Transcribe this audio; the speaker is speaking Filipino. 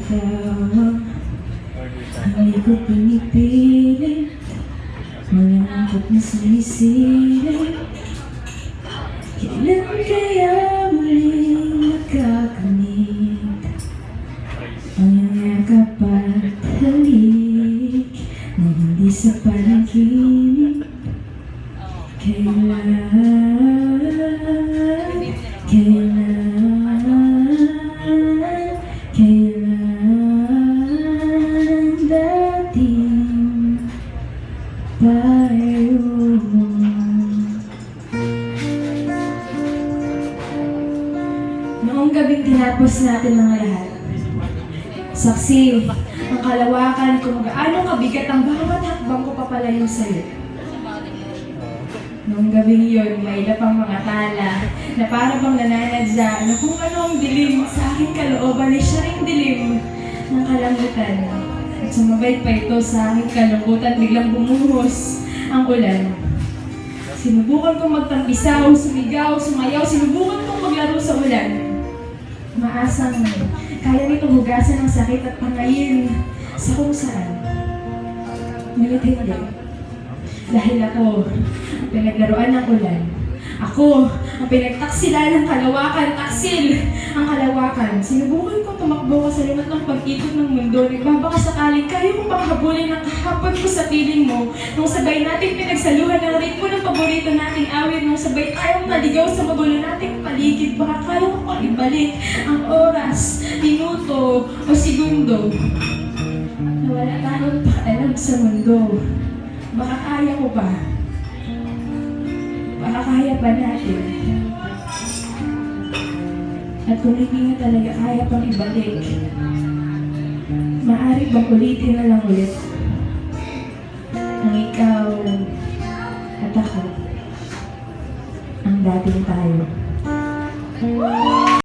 tawag. Hindi ko pinipilit, malambot na sumisilip. Kailan kaya muling makakamit ang yakap at halik na hindi sa panaginip? Kailan dating tayo? Noong gabing tinapos natin ang lahat, saksi ang kalawakan kung gaano kabigat ang bawat hakbang ko papalayo sa'yo. Noong gabing yun, may iba pang mga tala na para bang nananadya na kung ano ang dilim sa aking kalooban ay siya ring dilim ng kalangutan. At sumabay pa ito sa aking kalungkutan, biglang bumuhos ang ulan. Sinubukan kong magtampisaw, sumigaw, sumayaw, sinubukan kong maglaro sa ulan. Maasang kaya nitong hugasan ng sakit at pangayin sa kung saan. Ngunit hindi. Dahil ako ang pinaglaruan ng ulan. Ako ang pinagtaksilan ng kalawakan, taksil ang kalawakan. Sinubukan ko tumakbo sa limot ng pag-ikot ng mundo. Nagbabaka sakaling kaya kong panghabulin ang kahapon ko sa piling mo. Nung sabay nating pinagsaluhan ng ritmo ng paborito nating awit. Nung sabay tayong naligaw sa magulo nating paligid. Baka kaya ko pang ibalik ang oras, minuto o segundo na wala tayong pakialam sa mundo. Baka kaya ko ba? Baka kaya ba natin? At kung hindi nga talaga kaya pang ibalik, maaari bang ulitin na lang ulit ang ikaw at ako ang dating tayo?